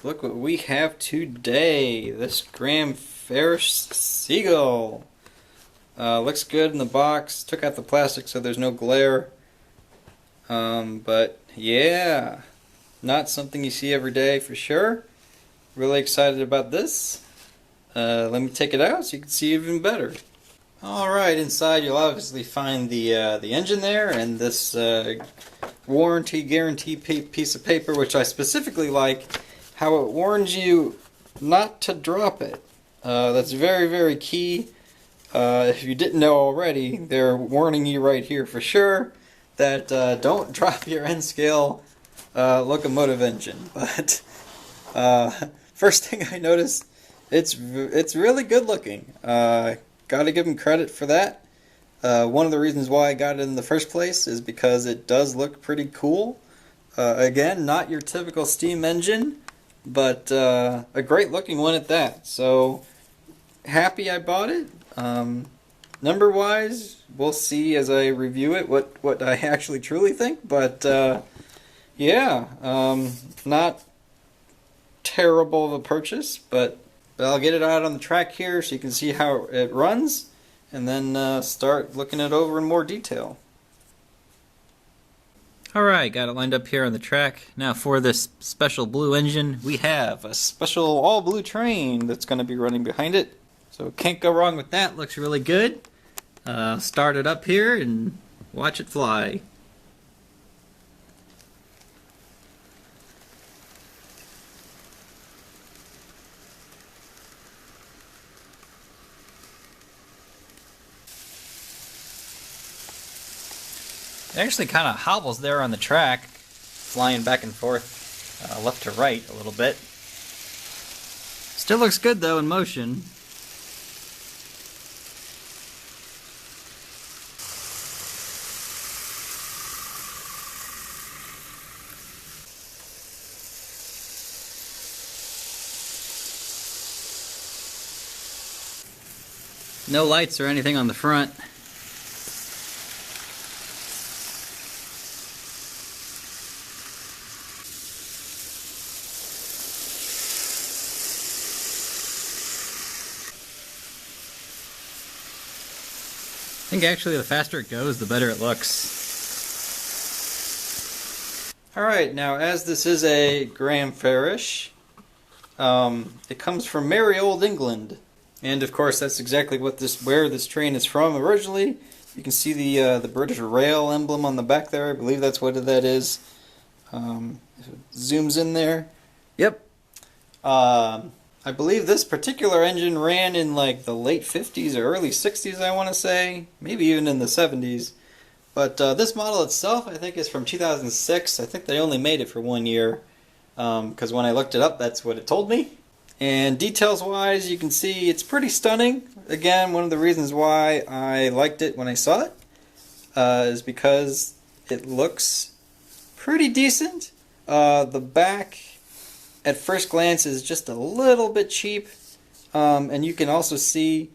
look what we have today. This Farish Seagull. Looks good in the box. Took out the plastic so there's no glare. But yeah, not something you see every day for sure. Really excited about this. Let me take it out so you can see even better. Alright, inside you'll obviously find the engine there and this warranty guarantee piece of paper, which I specifically like how it warns you not to drop it. That's very, very key. If you didn't know already, they're warning you right here for sure that don't drop your N-scale locomotive engine. But first thing I noticed, it's really good looking. Got to give them credit for that. One of the reasons why I got it in the first place is because it does look pretty cool. Again, not your typical steam engine, but a great looking one at that. So happy I bought it. Number wise, we'll see as I review it what I actually truly think. But yeah, not terrible of a purchase, but I'll get it out on the track here so you can see how it runs, and then start looking it over in more detail. Alright, got it lined up here on the track. Now for this special blue engine, we have a special all blue train that's going to be running behind it. So can't go wrong with that, looks really good. Start it up here and watch it fly. It actually kind of hobbles there on the track, flying back and forth, left to right a little bit. Still looks good though in motion. No lights or anything on the front. I think actually the faster it goes, the better it looks. Alright, now as this is a Farish, it comes from merry old England. And of course that's exactly where this train is from originally. You can see the British Rail emblem on the back there. I believe that's what that is. If it zooms in there. Yep. I believe this particular engine ran in like the late 50s or early 60s, I want to say. Maybe even in the 70s. But this model itself, I think, is from 2006. I think they only made it for 1 year. Because when I looked it up, that's what it told me. And details-wise, you can see it's pretty stunning. Again, one of the reasons why I liked it when I saw it is because it looks pretty decent. The back, at first glance, is just a little bit cheap, and you can also see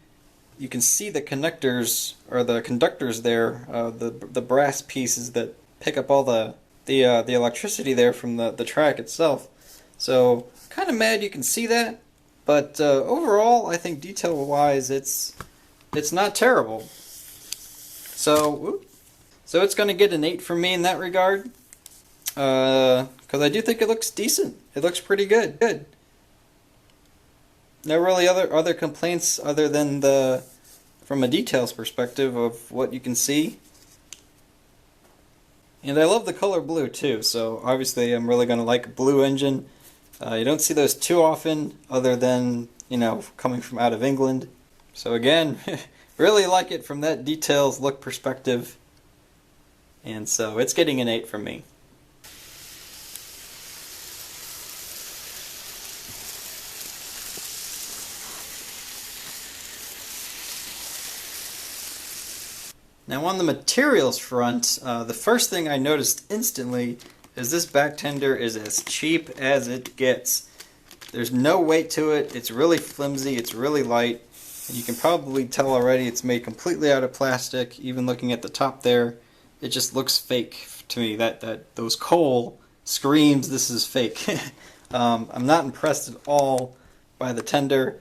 the connectors or the conductors there, the brass pieces that pick up all the electricity there from the track itself. So kind of mad you can see that, but overall I think detail-wise it's not terrible. So it's going to get an 8 from me in that regard. Because I do think it looks decent. It looks pretty good. No really other complaints other than from a details perspective of what you can see. And I love the color blue too, so obviously I'm really going to like a blue engine. You don't see those too often other than, coming from out of England. So again, really like it from that details look perspective. And so it's getting an 8 from me. Now on the materials front, the first thing I noticed instantly is this back tender is as cheap as it gets. There's no weight to it, it's really flimsy, it's really light, and you can probably tell already it's made completely out of plastic. Even looking at the top there, it just looks fake to me. Those coal screams this is fake. I'm not impressed at all by the tender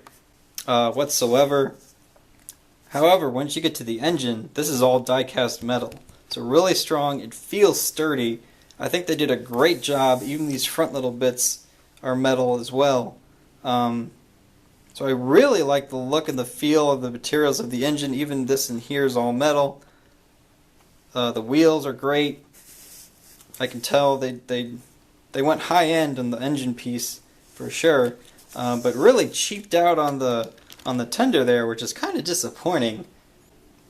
whatsoever. However, once you get to the engine, this is all die-cast metal. So really strong, it feels sturdy. I think they did a great job. Even these front little bits are metal as well. So I really like the look and the feel of the materials of the engine. Even this in here is all metal. The wheels are great. I can tell they went high end on the engine piece for sure, but really cheaped out on the tender there, which is kind of disappointing,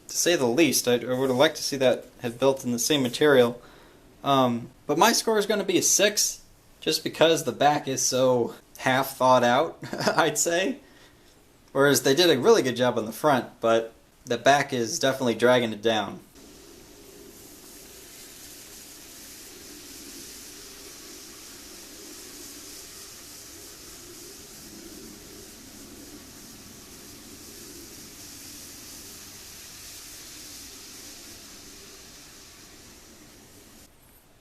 to say the least. I would have liked to see that have built in the same material. But my score is going to be a 6, just because the back is so half thought out, I'd say. Whereas they did a really good job on the front, but the back is definitely dragging it down.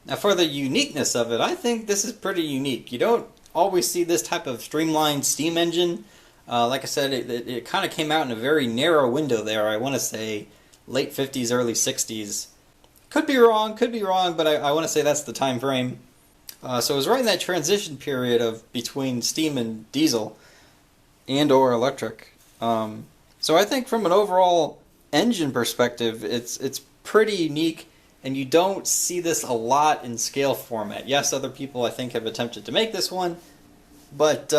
Now for the uniqueness of it, I think this is pretty unique. You don't always see this type of streamlined steam engine. Like I said, it kind of came out in a very narrow window there. I want to say late 50s, early 60s. Could be wrong, but I want to say that's the time frame. So it was right in that transition period of between steam and diesel and or electric. So I think from an overall engine perspective, it's pretty unique. And you don't see this a lot in scale format. Yes, other people I think have attempted to make this one, but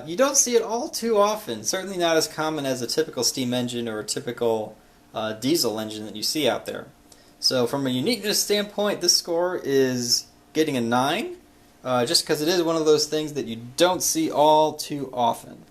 you don't see it all too often. Certainly not as common as a typical steam engine or a typical diesel engine that you see out there. So from a uniqueness standpoint, this score is getting a 9, just because it is one of those things that you don't see all too often.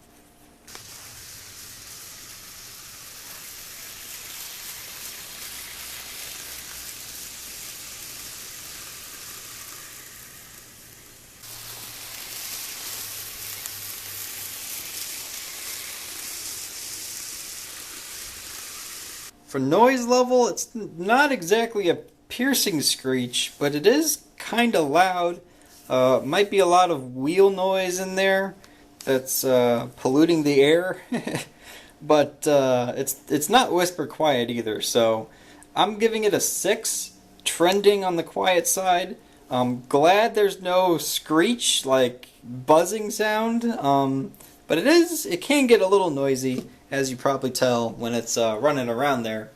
For noise level, it's not exactly a piercing screech, but it is kind of loud. Might be a lot of wheel noise in there that's polluting the air, but it's not whisper quiet either. So I'm giving it a 6, trending on the quiet side. I'm glad there's no screech, like buzzing sound, but it can get a little noisy, as you probably tell when it's running around there.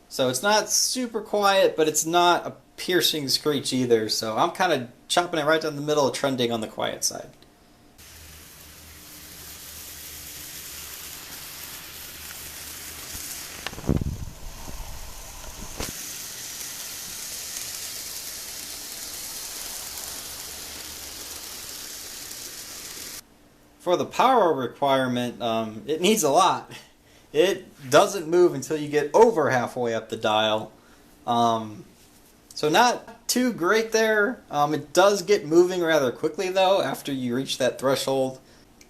So it's not super quiet, but it's not a piercing screech either. So I'm kind of chopping it right down the middle, trending on the quiet side. For the power requirement, it needs a lot. It doesn't move until you get over halfway up the dial. So not too great there. It does get moving rather quickly though after you reach that threshold.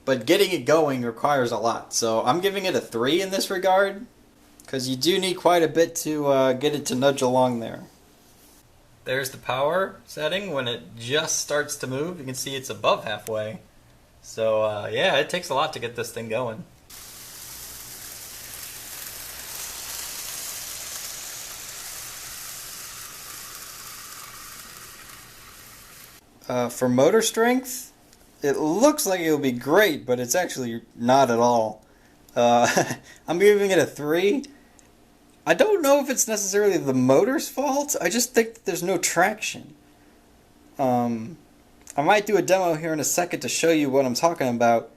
But getting it going requires a lot. So I'm giving it a 3 in this regard, because you do need quite a bit to get it to nudge along there. There's the power setting. When it just starts to move, you can see it's above halfway. So yeah, it takes a lot to get this thing going. For motor strength, it looks like it'll be great, but it's actually not at all. I'm giving it a 3. I don't know if it's necessarily the motor's fault. I just think that there's no traction. I might do a demo here in a second to show you what I'm talking about,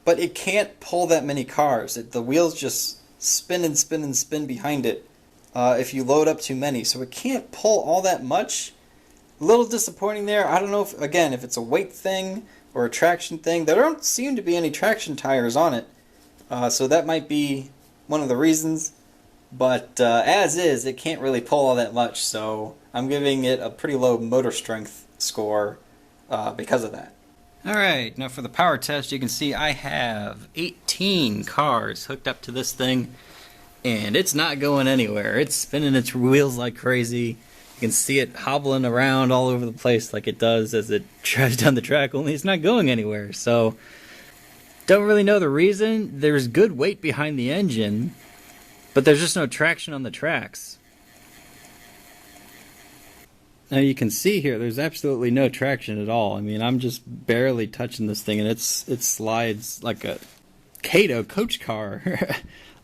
but it can't pull that many cars. The wheels just spin and spin and spin behind it if you load up too many. So it can't pull all that much. A little disappointing there. I don't know if, again, if it's a weight thing or a traction thing. There don't seem to be any traction tires on it, so that might be one of the reasons. But as is, it can't really pull all that much, so I'm giving it a pretty low motor strength score because of that. Alright, now for the power test, you can see I have 18 cars hooked up to this thing, and it's not going anywhere. It's spinning its wheels like crazy. You can see it hobbling around all over the place like it does as it drives down the track, only it's not going anywhere. So, don't really know the reason. There's good weight behind the engine, but there's just no traction on the tracks. Now you can see here, there's absolutely no traction at all. I mean, I'm just barely touching this thing, and it slides like a Kato coach car.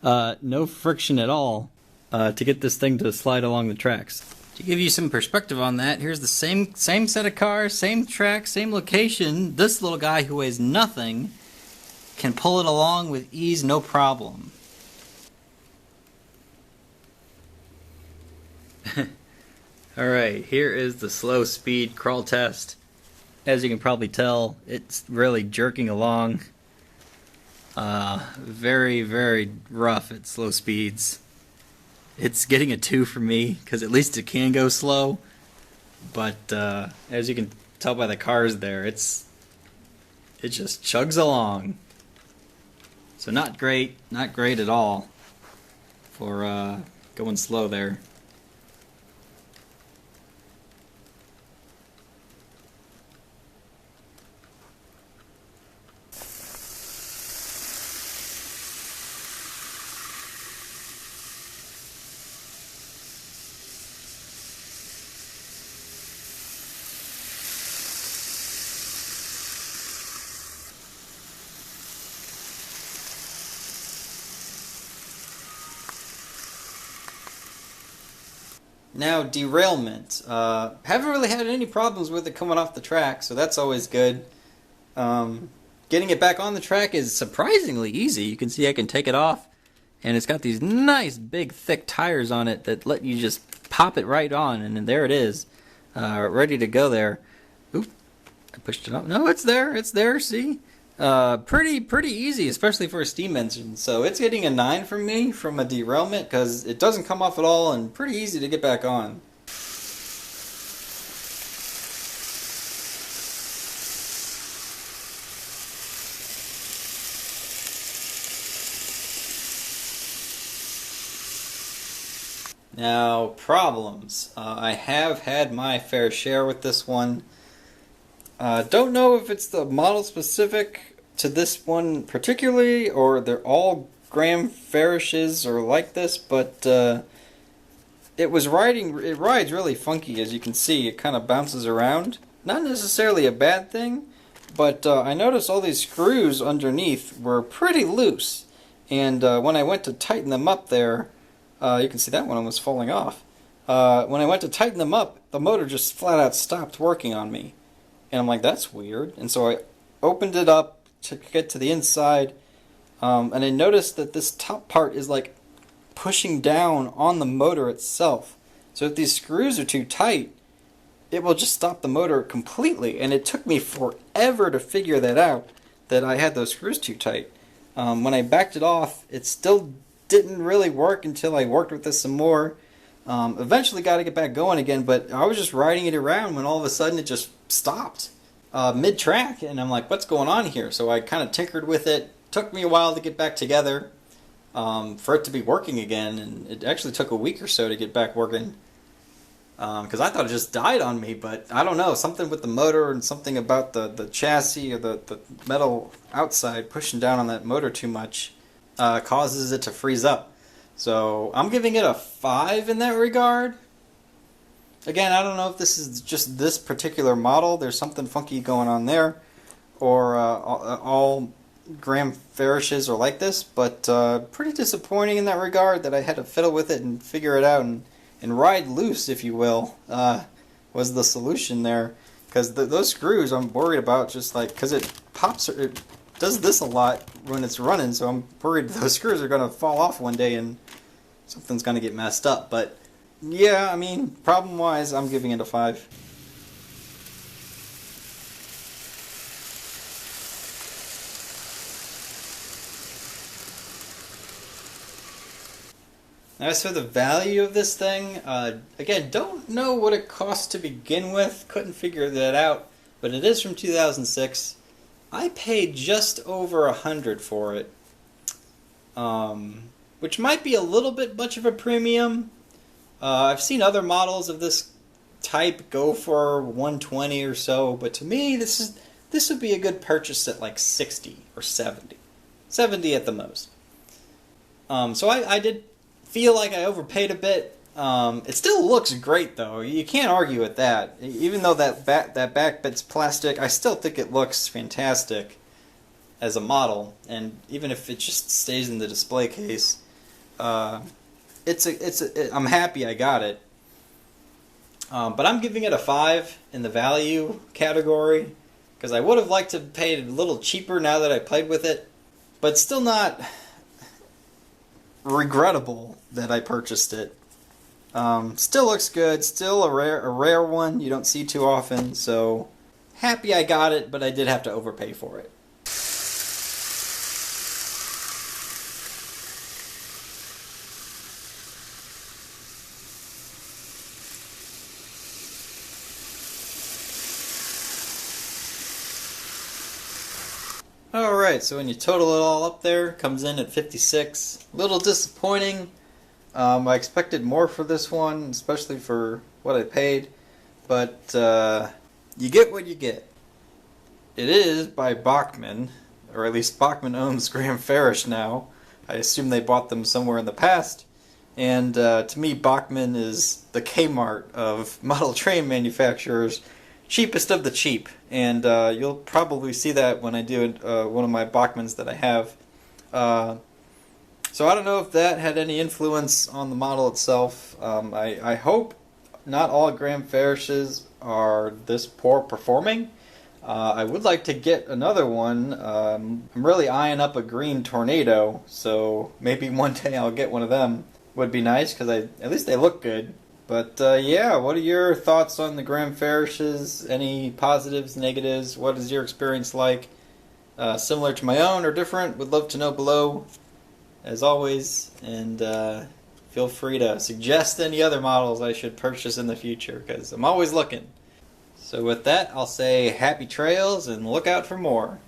No friction at all to get this thing to slide along the tracks. To give you some perspective on that, here's the same set of cars, same track, same location. This little guy who weighs nothing can pull it along with ease, no problem. Alright, here is the slow speed crawl test. As you can probably tell, it's really jerking along. Very, very rough at slow speeds. It's getting a 2 for me, because at least it can go slow. But as you can tell by the cars there, it just chugs along. So not great at all for going slow there. Now, derailment. Haven't really had any problems with it coming off the track, so that's always good. Getting it back on the track is surprisingly easy. You can see I can take it off, and it's got these nice big thick tires on it that let you just pop it right on, and there it is, ready to go there. Oop, I pushed it up. No, it's there, see? Pretty easy, especially for a steam engine. So it's getting a 9 from me from a derailment because it doesn't come off at all and pretty easy to get back on. Now, problems. I have had my fair share with this one. Don't know if it's the model specific to this one particularly, or they're all Graham Farishes or like this, but it rides really funky, as you can see. It kind of bounces around. Not necessarily a bad thing, but I noticed all these screws underneath were pretty loose, and when I went to tighten them up there, you can see that one almost falling off. When I went to tighten them up, the motor just flat out stopped working on me. And I'm like, that's weird. And so I opened it up to get to the inside, and I noticed that this top part is like pushing down on the motor itself. So if these screws are too tight, it will just stop the motor completely. And it took me forever to figure that out, that I had those screws too tight. When I backed it off, it still didn't really work until I worked with this some more. Eventually got to get back going again, but I was just riding it around when all of a sudden it just stopped mid-track, and I'm like, what's going on here? So I kind of tinkered with it. Took me a while to get back together for it to be working again, and it actually took a week or so to get back working because I thought it just died on me, but I don't know, something with the motor and something about the chassis or the metal outside pushing down on that motor too much causes it to freeze up. So I'm giving it a 5 in that regard. Again, I don't know if this is just this particular model. There's something funky going on there, or all Graham Farishes are like this, but pretty disappointing in that regard that I had to fiddle with it and figure it out and ride loose, if you will, was the solution there. Because those screws I'm worried about, just like, because it pops, it does this a lot when it's running, so I'm worried those screws are going to fall off one day and something's going to get messed up. But yeah, I mean, problem-wise, I'm giving it a 5. As for the value of this thing, again, don't know what it cost to begin with. Couldn't figure that out, but it is from 2006. I paid just over $100 for it, which might be a little bit much of a premium. I've seen other models of this type, go for 120 or so. But to me, this would be a good purchase at like 60 or 70. 70 at the most. So I did feel like I overpaid a bit. It still looks great though. You can't argue with that. Even though that back bit's plastic, I still think it looks fantastic as a model. And even if it just stays in the display case, I'm happy I got it. But I'm giving it a 5 in the value category because I would have liked to pay it a little cheaper now that I played with it, but still not regrettable that I purchased it. Still looks good, still a rare one you don't see too often, so happy I got it, but I did have to overpay for it. Alright, so when you total it all up there, it comes in at 56. A little disappointing. I expected more for this one, especially for what I paid, but you get what you get. It is by Bachmann, or at least Bachmann owns Graham Farish now. I assume they bought them somewhere in the past, and to me Bachmann is the Kmart of model train manufacturers. Cheapest of the cheap, and you'll probably see that when I do one of my Bachmanns that I have. So I don't know if that had any influence on the model itself. I hope not all Graham Farishes are this poor performing. I would like to get another one. I'm really eyeing up a green Tornado, so maybe one day I'll get one of them. Would be nice, because at least they look good. But yeah, what are your thoughts on the Graham Farishes? Any positives, negatives? What is your experience like? Similar to my own or different? Would love to know below, as always. And feel free to suggest any other models I should purchase in the future, because I'm always looking. So with that, I'll say happy trails and look out for more.